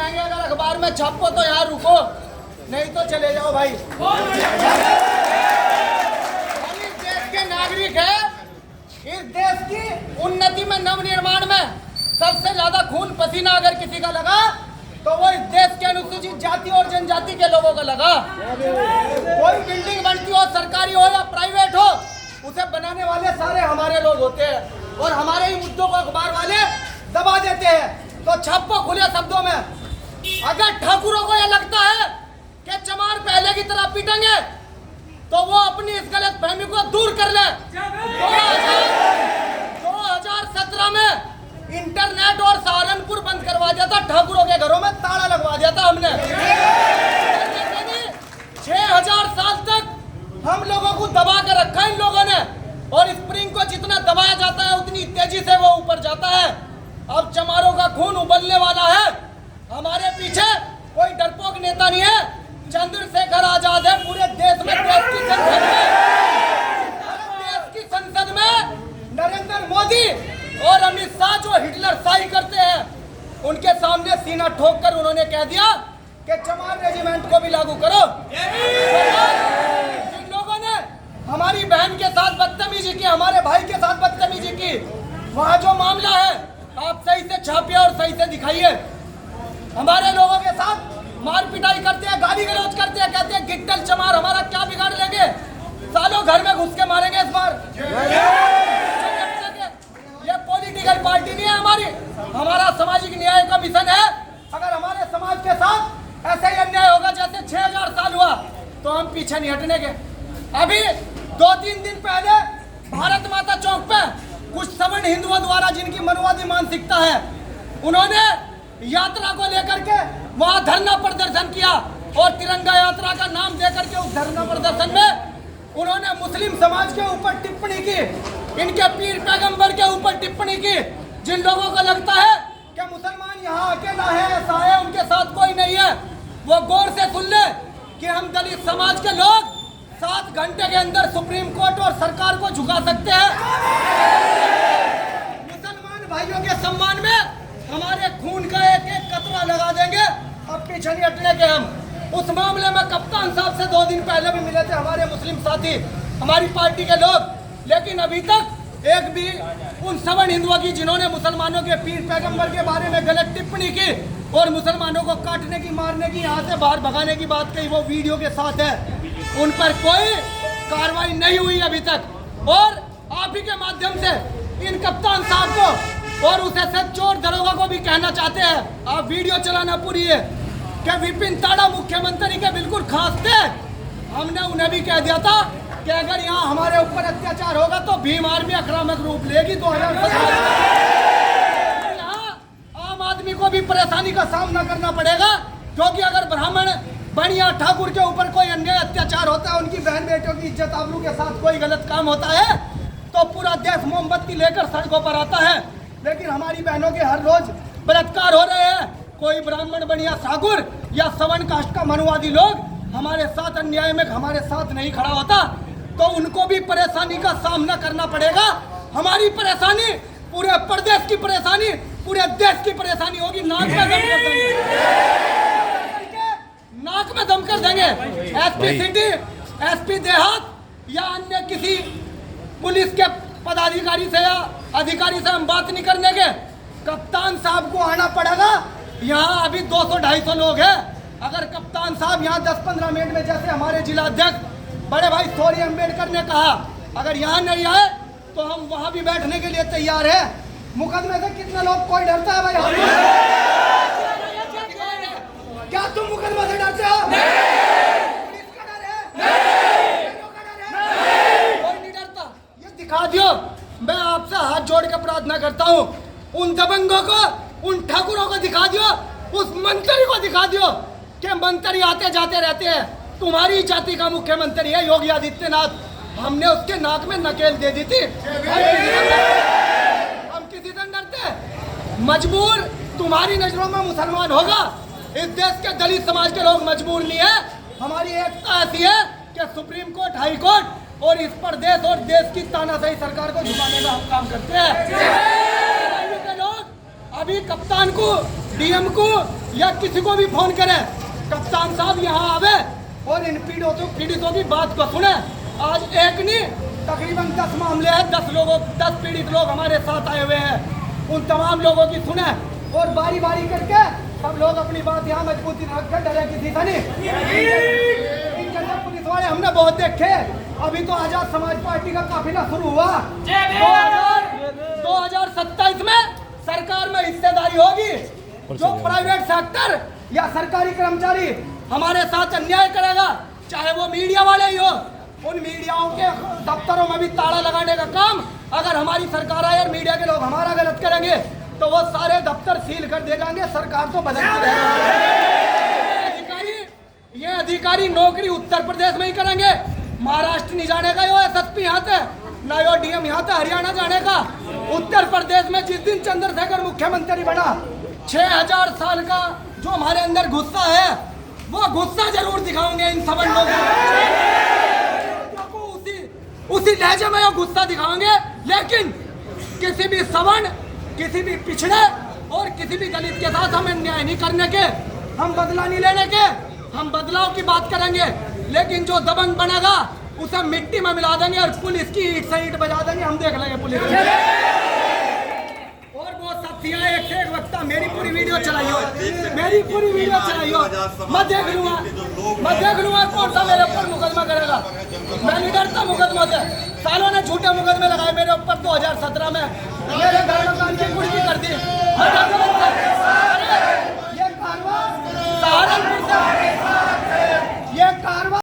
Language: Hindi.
कहेंगे अगर अखबार में छापो तो यहाँ रुको, नहीं तो चले जाओ भाई। हम इस देश के नागरिक हैं। इस देश की उन्नति में, नवनिर्माण में सबसे ज्यादा खून पसीना अगर किसी का लगा तो वो इस देश के अनुसूचित जाति और जनजाति के लोगों का लगा। कोई बिल्डिंग बनती हो, सरकारी हो या प्राइवेट हो, उसे बनाने वाले सारे हमारे लोग होते हैं और हमारे ही मुद्दों को अखबार वाले दबा देते हैं। तो छापो खुले शब्दों में, अगर ठाकुरों को यह लगता है कि चमार पहले की तरह पीटेंगे तो वो अपनी इस गलत फहमी को दूर कर ले। 2017 में इंटरनेट और सहारनपुर बंद करवा दिया था, ठाकुरों के घरों में ताला लगवा दिया था हमने। 6000 साल तक हम लोगों को दबा कर रखा इन लोगों ने, और स्प्रिंग को जितना दबाया जाता है उतनी तेजी से वो ऊपर जाता है। अब चमारों का खून उबलने वाला है। हमारे पीछे कोई डरपोक नेता नहीं है। चंद्रशेखर आजाद है पूरे देश में, देश की संसद में नरेंद्र मोदी और अमित शाह जो हिटलर शाही करते हैं, उनके सामने सीना ठोक कर उन्होंने कह दिया कि चमार रेजिमेंट को भी लागू करो। जिन लोगों ने हमारी बहन के साथ बदतमीजी की, हमारे भाई के साथ बदतमीजी की, वहाँ जो मामला है आप सही से छापिए और सही से दिखाइए। हमारे लोगों के साथ मार पिटाई करते हैं, गाली गलौज करते हैं, कहते हैं गिट्टल चमार हमारा क्या बिगाड़ लेंगे, सालों घर में घुस के मारेंगे इस बार। ये पॉलिटिकल पार्टी नहीं है हमारी, हमारा सामाजिक न्याय का मिशन है। अगर हमारे समाज के साथ ऐसा ही अन्याय होगा जैसे 6000 साल हुआ तो हम पीछे नहीं हटने के। अभी 2-3 दिन पहले भारत माता चौक पे कुछ सवर्ण हिंदुओं द्वारा, जिनकी मनुवादी मानसिकता है, उन्होंने यात्रा को लेकर के वहां धरना प्रदर्शन किया और तिरंगा यात्रा का नाम देकर के उस धरना प्रदर्शन में उन्होंने मुस्लिम समाज के ऊपर टिप्पणी की, इनके पीर पैगंबर के ऊपर टिप्पणी की। जिन लोगों को लगता है कि मुसलमान यहाँ अकेला है, ऐसा है, उनके साथ कोई नहीं है, वो गौर से सुन ले कि हम दलित समाज के लोग 7 घंटे के अंदर सुप्रीम कोर्ट और सरकार को झुका सकते हैं। मुसलमान भाइयों के सम्मान में हमारे खून का एक एक कतरा लगा देंगे। अब पीछे नहीं हटने के हम। उस मामले में कप्तान साहब से 2 दिन पहले भी मिले थे हमारे मुस्लिम साथी, हमारी पार्टी के लोग, लेकिन अभी तक एक भी उन सवर्ण हिंदुओं की जिन्होंने मुसलमानों के पीर पैगंबर के बारे में गलत टिप्पणी की और मुसलमानों को काटने की, मारने की, यहाँ से बाहर भगाने की बात कही, वो वीडियो के साथ है, उन पर कोई कार्रवाई नहीं हुई अभी तक। और आप ही के माध्यम से इन कप्तान साहब को और उस एसएस चोर दरोगा को भी कहना चाहते हैं, आप वीडियो चलाना पूरी है कि विपिन ताड़ा मुख्यमंत्री के बिल्कुल खास थे। हमने उन्हें भी कह दिया था कि अगर यहाँ हमारे ऊपर अत्याचार होगा तो भीम आर्मी आक्रामक रूप लेगी। 2017 यहाँ आम आदमी को भी परेशानी का सामना करना पड़ेगा, क्योंकि अगर ब्राह्मण बढ़िया ठाकुर के ऊपर कोई अन्याय अत्याचार होता है, उनकी बहन बेटियों की इज्जत आबरू के साथ कोई गलत काम होता है, तो पूरा देश मोमबत्ती लेकर सड़कों पर आता है। लेकिन हमारी बहनों के हर रोज बलात्कार हो रहे हैं। कोई ब्राह्मण बढ़िया ठाकुर या सवर्ण कास्ट का मनुवादी लोग हमारे साथ अन्याय में हमारे साथ नहीं खड़ा होता, तो उनको भी परेशानी का सामना करना पड़ेगा। हमारी परेशानी पूरे प्रदेश की परेशानी, पूरे देश की परेशानी होगी। नाक में दम कर देंगे। एसपी सिटी, एसपी देहात या अन्य किसी पुलिस के पदाधिकारी से या अधिकारी से हम बात नहीं करने के। कप्तान साहब को आना पड़ेगा। यहाँ अभी 200-250 लोग हैं। अगर कप्तान साहब यहाँ 10-15 मिनट में, जैसे हमारे जिला अध्यक्ष बड़े भाई सौरी अम्बेडकर ने कहा, अगर यहाँ नहीं आए तो हम वहाँ भी बैठने के लिए तैयार है। मुकदमे से कितने लोग, कोई डरता है भाई? क्या तुम मुकदमे से डरते हो? पुलिस का डर है? कोई नहीं डरता। ये दिखा दियो। मैं आपसे हाथ जोड़ के प्रार्थना करता हूँ, उन दबंगों को, उन ठाकुरों को दिखा दियो, उस मंत्री को दिखा दियो कि मंत्री आते जाते रहते हैं। तुम्हारी जाति का मुख्यमंत्री है योगी आदित्यनाथ। हमने उसके नाक में नकेल दे दी थी। हम किसी से डरते? मजबूर तुम्हारी नजरों में मुसलमान होगा। इस देश के दलित समाज के लोग मजबूर नहीं है। हमारी एकता ऐसी है कि सुप्रीम कोर्ट, हाई कोर्ट और इस प्रदेश और देश की तानाशाही सरकार को झुकाने का हम काम करते हैं। लोग अभी कप्तान को, डीएम को या किसी को भी फोन करे, कप्तान साहब यहाँ आवे और इन पीड़ितों की बात को सुने। आज एक नहीं तकरीबन 10 मामले हैं, 10 पीड़ित लोग हमारे साथ आए हुए हैं। उन तमाम लोगों की सुने और बारी बारी करके सब लोग अपनी बात यहाँ मजबूती रखकर डरे किसी से नहीं। पुलिस वाले हमने बहुत देखे। अभी तो आजाद समाज पार्टी का काफिला शुरू हुआ। 2027 में सरकार में हिस्सेदारी होगी। जो प्राइवेट सेक्टर या सरकारी कर्मचारी हमारे साथ अन्याय करेगा, चाहे वो मीडिया वाले ही हो, उन मीडियाओं के दफ्तरों में भी ताला लगाने का काम अगर हमारी सरकार आए और मीडिया के लोग हमारा गलत करेंगे तो वो सारे दफ्तर सील कर दे जाएंगे। सरकार तो बदलती रहेगी। ये अधिकारी नौकरी उत्तर प्रदेश में ही करेंगे, महाराष्ट्र नहीं जाने का। यो एसएसपी यहाँ थे ना, यो डीएम यहाँ थे हरियाणा जाने का। उत्तर प्रदेश में जिस दिन चंद्रशेखर मुख्यमंत्री बना, 6000 साल का जो हमारे अंदर गुस्सा है वो गुस्सा जरूर दिखाएंगे इन सब लोगों को। उसी लहजे में गुस्सा दिखाएंगे। लेकिन किसी भी सवर्ण, किसी भी पिछड़े और किसी भी दलित के साथ हमें न्याय नहीं करने के, हम बदला नहीं लेने के। हम बदलाव की बात करेंगे, लेकिन जो दबंग बनेगा उसे मिट्टी में मिला देंगे और पुलिस की ईंट से ईंट बजा देंगे। हम देख लेंगे पुलिस की। और वो साथियां एक से एक वक्ता मेरी पूरी वीडियो चलाई हो, मेरी पूरी वीडियो चलाई हो। मैं देख लूंगा कौन सा मेरे ऊपर मुकदमा करेगा। मैं नहीं डरता मुकदमा से। सालों ने झूठे मुकदमे लगाए मेरे ऊपर। 2017 में मेरे घर मकान की कुर्की कर दी। ये कारवा सहारनपुर से